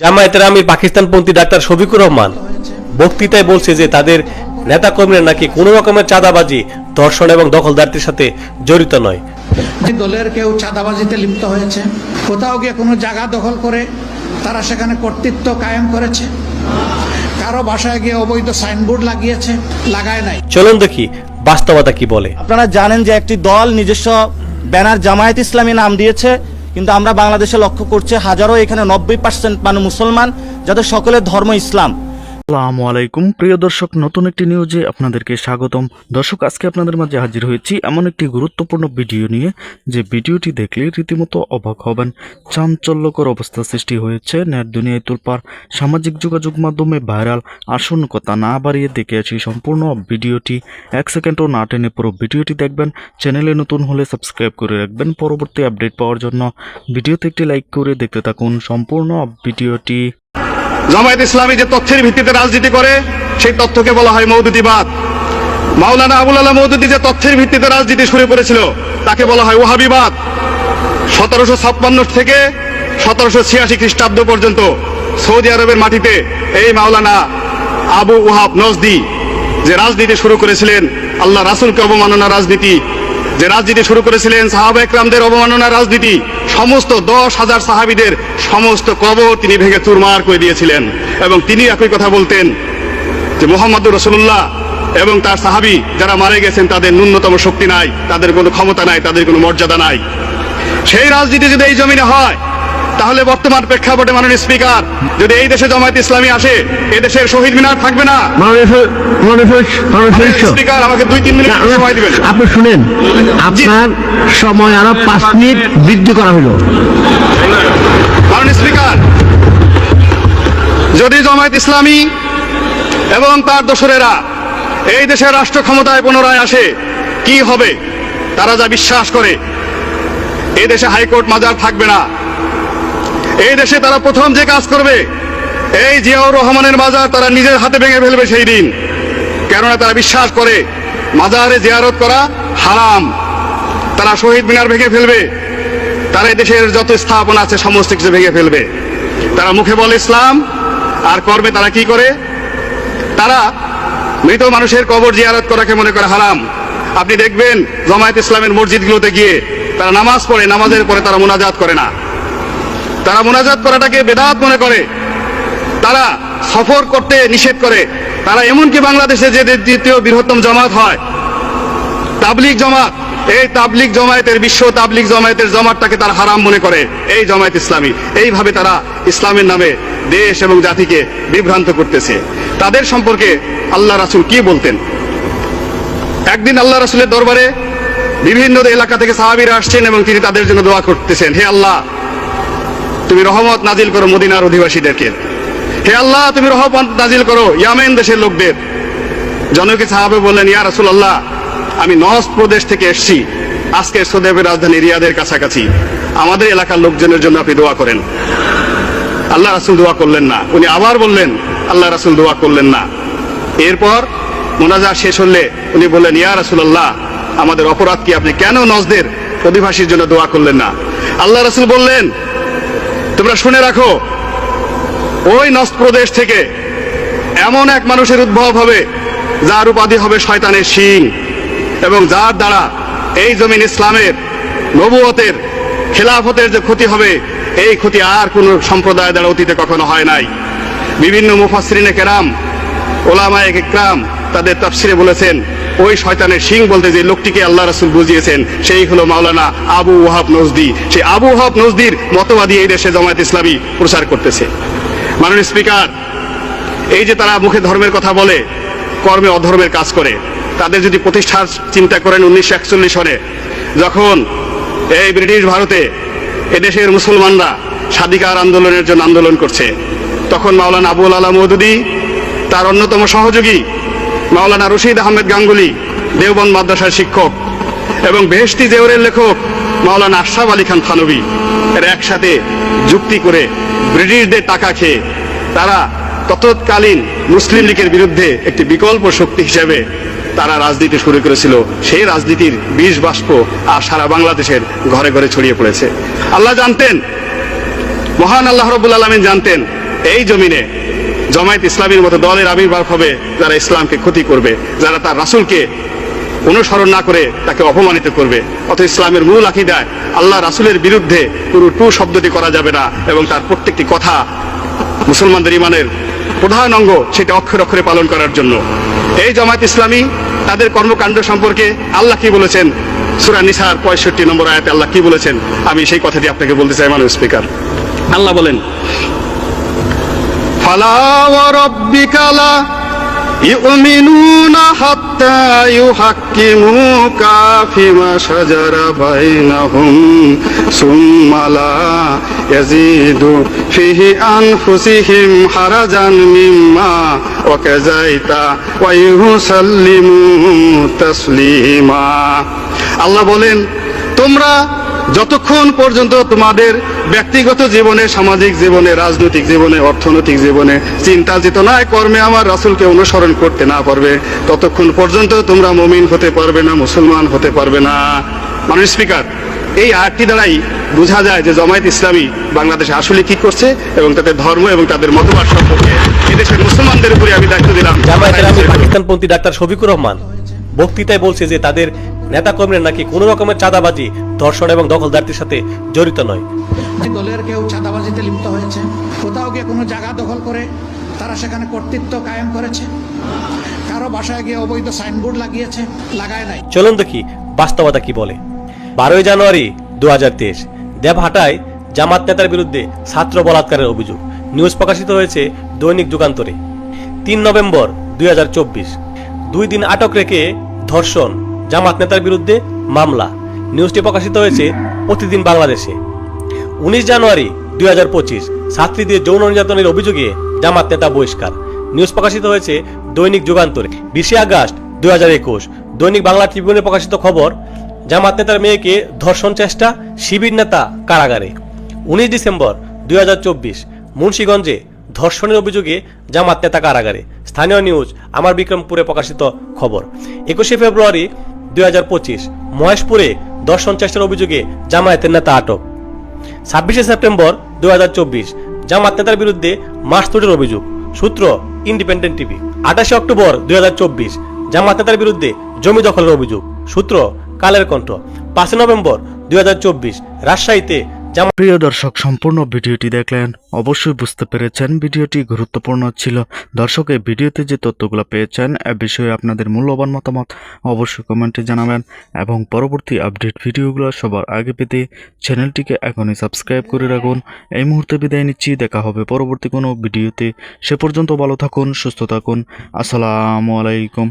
জামায়াতের আমির পাকিস্তানপন্থী ডাক্তার শফিকুর রহমান বক্তৃতায় বলছে যে তাদের নেতাকর্মীরা নাকি কোনো রকমের চাঁদাবাজি, ধর্ষণ এবং দখলদারিত্বের সাথে জড়িত নয়। দলের কেউ চাঁদাবাজিতে লিপ্ত হয়েছে, কোথাও গিয়ে কোনো জায়গা দখল করে তারা সেখানে কর্তৃত্ব কায়েম করেছে, কারো বাসায় গিয়ে অবৈধ সাইনবোর্ড লাগিয়েছে, লাগায় নাই। চলুন দেখি বাস্তবতা কি বলে। আপনারা জানেন যে একটি দল নিজস্ব ব্যানার জামায়াত ইসলামী নাম দিয়েছে, কিন্তু আমরা বাংলাদেশে লক্ষ্য করছি হাজারো এখানে 90% মানুষ মুসলমান, যাদের সকলের ধর্ম ইসলাম। আসসালামু আলাইকুম প্রিয় দর্শক, নতুন একটি নিউজে আপনাদেরকে স্বাগতম। দর্শক, আজকে আপনাদের মাঝে হাজির হয়েছি এমন একটি গুরুত্বপূর্ণ ভিডিও নিয়ে, যে ভিডিওটি দেখলে রীতিমতো অবাক হবেন। চাঞ্চল্যকর অবস্থা সৃষ্টি হয়েছে, নেট দুনিয়ায় তোলপাড়, সামাজিক যোগাযোগ মাধ্যমে ভাইরাল। আসুন কথা না বাড়িয়ে দেখে আসি সম্পূর্ণ ভিডিওটি। 1 সেকেন্ডও না টেনে পুরো ভিডিওটি দেখবেন। চ্যানেলে নতুন হলে সাবস্ক্রাইব করে রাখবেন পরবর্তী আপডেট পাওয়ার জন্য। ভিডিওতে একটি লাইক করে দেখতে থাকুন সম্পূর্ণ ভিডিওটি। জামায়াত ইসলামী যে তথ্যের ভিত্তিতে রাজনীতি করে, সেই তথ্যকে বলা হয় মওদুদিবাদ। মাওলানা আবুল আলা মওদুদি যে তথ্যের ভিত্তিতে রাজনীতি শুরু করেছিল, তাকে বলা হয় ওহাবিবাদ। 1756 থেকে 1786 খ্রিস্টাব্দ পর্যন্ত সৌদি আরবের মাটিতে এই মাওলানা আবু ওহাব নজদি যে রাজনীতি শুরু করেছিলেন, আল্লাহ রাসূলকে অবমাননা রাজনীতি, যে রাজনীতি শুরু করেছিলেন, সাহাবা একরামদের অবমাননা রাজনীতি, সমস্ত 10,000 সাহাবীদের সমস্ত কবর তিনি ভেঙে চুরমার করে দিয়েছিলেন। এবং তিনি একই কথা বলতেন যে মুহাম্মদুর রাসূলুল্লাহ এবং তার সাহাবী যারা মারা গেছেন তাদের ন্যূনতম শক্তি নাই, তাদের কোনো ক্ষমতা নাই, তাদের কোনো মর্যাদা নাই। সেই রাজনীতি যদি এই জমিনে হয়, তাহলে বর্তমান প্রেক্ষাপটে মাননীয় স্পিকার, যদি এই দেশে জামায়াত ইসলামী আসে, এই দেশের শহীদ মিনার থাকবে না। স্পিকার, আমাকে 2-3 মিনিট সময় দিবেন। আপনি শুনেন, আপনার সময় আরো 5 মিনিট বৃদ্ধি করা হলো। মাননীয় স্পিকার, যদি জামায়াত ইসলামী এবং তার দোসরেরা এই দেশের রাষ্ট্র ক্ষমতায় পুনরায় আসে, কি হবে? তারা যা বিশ্বাস করে, এই দেশে হাইকোর্ট মাজার থাকবে না। এই দেশে তারা প্রথম যে কাজ করবে, এই জিয়াউর রহমানের মাজার তারা নিজের হাতে ভেঙে ফেলবে সেই দিন। কেননা তারা বিশ্বাস করে মাজারে জিয়ারত করা হারাম। তারা শহীদ মিনার ভেঙে ফেলবে, তারা এই দেশের যত স্থাপনা আছে সমস্ত কিছু ভেঙে ফেলবে। তারা মুখে বলে ইসলাম, আর কর্মে তারা কি করে? তারা মৃত মানুষের কবর জিয়ারত করাকে মনে করে হারাম। আপনি দেখবেন জামায়াত ইসলামের মসজিদগুলোতে গিয়ে তারা নামাজ পড়ে, নামাজের পরে তারা মুনাজাত করে না। তারা মুনাজাত করাটাকে বেদাত মনে করে। তারা সফর করতে নিষেধ করে। তারা এমনকি বাংলাদেশে যে দ্বিতীয় বৃহত্তম জামাত হয় তাবলিগ জামাত, এই তাবলিগ জামায়াতের, বিশ্ব তাবলিগ জামায়াতের জামাতটাকে তারা হারাম মনে করে এই জামায়াত ইসলামী। এইভাবে তারা ইসলামের নামে দেশ এবং জাতিকে বিভ্রান্ত করতেছে। তাদের সম্পর্কে আল্লাহ রাসূল কি বলতেন? একদিন আল্লাহ রাসূলের দরবারে বিভিন্ন এলাকা থেকে সাহাবীরা আসছেন এবং তিনি তাদের জন্য দোয়া করতেছেন, হে আল্লাহ, তুমি রহমত নাজিল করো মদিনার অধিবাসীদেরকে। হে আল্লাহ, তুমি রহমত নাজিল করো ইয়ামেন দেশের লোকদের। জনকে সাহাবে বললেন, ইয়া রাসূলুল্লাহ, আমি নজদ প্রদেশ থেকে এসেছি, আজকে সৌদি আরবের রাজধানী রিয়াদের কাছাকাছি, আমাদের এলাকার লোকজনের জন্য আপনি দোয়া করেন। আল্লাহ রাসূল দোয়া করলেন না। উনি আবার বললেন, আল্লাহ রাসূল দোয়া করলেন না। এরপর মুনাজাত শেষ হলে উনি বললেন, ইয়া রাসূলুল্লাহ, আমাদের অপরাধ কি? আপনি কেন নজদের অধিবাসীর জন্য দোয়া করলেন না? আল্লাহ রাসূল বললেন, তোমরা শুনে রাখো, ওই নজদ প্রদেশ থেকে এমন এক মানুষের উদ্ভব হবে যার উপাধি হবে শয়তানের শিং, এবং যার দ্বারা এই জমিন ইসলামের, নবুয়তের, খেলাফতের যে ক্ষতি হবে, এই ক্ষতি আর কোন সম্প্রদায় দ্বারা অতীতে কখনো হয় নাই। বিভিন্ন মুফাসসিরিনে কেরাম, ওলামায়ে ইকরাম তাদের তাফসিরে বলেছেন, ওই শয়তানের শিং বলতে যে লোকটিকে আল্লাহ রাসূল বুঝিয়েছেন, সেই হলো মাওলানা আবু ওহাব নজদি। সেই আবু ওহাব নজদির মতবাদী এই দেশে জামায়াত ইসলামী প্রচার করতেছে। মাননীয় স্পিকার, এই যে তারা মুখে ধর্মের কথা বলে, কর্মে অধর্মের কাজ করে, তাদের যদি প্রতিষ্ঠার চিন্তা করেন 1941 সনে, যখন এই ব্রিটিশ ভারতে এদেশের মুসলমানরা স্বাধিকার আন্দোলনের জন্য আন্দোলন করছে, তখন মাওলানা আবুল আলা মওদুদি, তার অন্যতম সহযোগী মাওলানা রশিদ আহমেদ গাঙ্গুলি, দেওবন্দ মাদ্রাসার শিক্ষক, এবং বেহেশতি জেওরের লেখক মাওলানা আশরাফ আলী খান থানভী, এরা একসাথে যুক্তি করে ব্রিটিশদের টাকা খেয়ে তারা তৎকালীন মুসলিম লীগের বিরুদ্ধে একটি বিকল্প শক্তি হিসেবে তারা রাজনীতি শুরু করেছিল। সেই রাজনীতির বিষ বাষ্প আর সারা বাংলাদেশের ঘরে ঘরে ছড়িয়ে পড়েছে। আল্লাহ জানতেন, মহান আল্লাহ রাব্বুল আলামিন জানতেন এই জমিনে জামায়াত ইসলামীর মতো দলের আবির্ভাব হবে যারা ইসলামকে ক্ষতি করবে, যারা তার রাসূলকে অনুসরণ না করে তাকে অপমানিত করবে। অথচ ইসলামের মূল আকীদায় আল্লাহ রাসূলের বিরুদ্ধে কোনো টু শব্দটি করা যাবে না, এবং তার প্রত্যেকটি কথা মুসলমানদের ইমানের প্রধান অঙ্গ, সেটা অক্ষরে অক্ষরে পালন করার জন্য। এই জামায়াত ইসলামী তাদের কর্মকাণ্ড সম্পর্কে আল্লাহ কি বলেছেন, সূরা নিসার 65 নম্বর আয়াতে আল্লাহ কি বলেছেন, আমি সেই কথাটি আপনাকে বলতে চাই মাননীয় স্পিকার। আল্লাহ বলেন, ফালা ওয়া রাব্বিকা লা ইউমিনুনা হাত্তা ইউহাক্কিমুকা ফিমা শাজারা বাইনাহুম সুম্মা লা ইয়াজিদু ফিহি আনফুসিহিম হারাজান মিম্মা ওয়াকাযাইতা ওয়া ইউসাল্লিমু তাসলিমা। আল্লাহ বলেন, তোমরা যতক্ষণ পর্যন্ত তোমাদের ব্যক্তিগত জীবনে, সামাজিক জীবনে, রাজনৈতিক জীবনে, অর্থনৈতিক জীবনে, চিন্তা চেতনায়, কর্মে আমার রাসূলকে অনুসরণ করতে না পারবে, ততক্ষণ পর্যন্ত তোমরা মুমিন হতে পারবে না, মুসলমান হতে পারবে না। মাননীয় স্পিকার, এই আয়াতটি দ্বারাই বোঝা যায় যে জামায়াত ইসলামী বাংলাদেশে আসলে কি করছে এবং তাদের ধর্ম এবং তাদের মতবাদ সম্পর্কে এদেশের মুসলমানদের উপরে আমি দায়িত্ব দিলাম। জামায়াতের আমির পাকিস্তানপন্থী ডাক্তার শফিকুর রহমান বক্তৃতায় বলছে যে তাদের নেতাকর্মীরা নাকি কোনো রকমের চাঁদাবাজি, ধর্ষণ এবং দখলদারির সাথে জড়িত নয়। দলের কেউ চাঁদাবাজিতে লিপ্ত হয়েছে, কোথাও গিয়ে কোনো জায়গা দখল করে তারা সেখানে কর্তৃত্ব কায়েম করেছে, কারো বাসায় গিয়ে অবৈধ সাইনবোর্ড লাগিয়েছে, লাগায় নাই। চলুন দেখি বাস্তবতা কি বলে। 12 জানুয়ারি 2023 দেবহাটায় জামাত নেতার বিরুদ্ধে ছাত্র বলাৎকারের অভিযোগ। নিউজ প্রকাশিত হয়েছে দৈনিক যুগান্তরে। 3 নভেম্বর 2024 2 দিন আটক রেখে ধর্ষণ, জামাত নেতার বিরুদ্ধে মামলা। নিউজটি প্রকাশিত হয়েছে প্রতিদিন বাংলাদেশে। 19 জানুয়ারি 2025 ছাত্রীদের যৌন নির্যাতনের অভিযোগে জামাত নেতা বহিষ্কার। নিউজ প্রকাশিত হয়েছে দৈনিক যুগান্তরে। 20 আগস্ট 2021 দৈনিক বাংলা ট্রিবিউনে প্রকাশিত খবর, জামাত নেতার মেয়েকে ধর্ষণ চেষ্টা, শিবির নেতা কারাগারে। 19 ডিসেম্বর 2024 মুন্সিগঞ্জে ধর্ষণের অভিযোগে জামাত নেতা কারাগারে। স্থানীয় নিউজ আমার বিক্রমপুরে প্রকাশিত খবর। 21 ফেব্রুয়ারি 2025 মহেশপুরে ধর্ষণ চেষ্টার অভিযোগে জামায়াতের নেতা আটক। 26 সেপ্টেম্বর 2024 জামাত নেতার বিরুদ্ধে মারধরের অভিযোগ। সূত্র ইন্ডিপেন্ডেন্ট টিভি। 28 অক্টোবর 2024 জামাত নেতার বিরুদ্ধে জমি দখলের অভিযোগ। সূত্র কালের কণ্ঠ। 5 নভেম্বর 2024 রাজশাহীতে প্রিয় দর্শক, সম্পূর্ণ ভিডিওটি দেখলেন, অবশ্যই বুঝতে পেরেছেন ভিডিওটি গুরুত্বপূর্ণ ছিল। দর্শক, এই ভিডিওতে যে তথ্যগুলো পেয়েছেন এ বিষয়ে আপনাদের মূল্যবান মতামত অবশ্যই কমেন্টে জানাবেন, এবং পরবর্তী আপডেট ভিডিওগুলো সবার আগে পেতে চ্যানেলটিকে এখনই সাবস্ক্রাইব করে রাখুন। এই মুহূর্তে বিদায় নিচ্ছি, দেখা হবে পরবর্তী কোনো ভিডিওতে। সে পর্যন্ত ভালো থাকুন, সুস্থ থাকুন। আসসালামু আলাইকুম।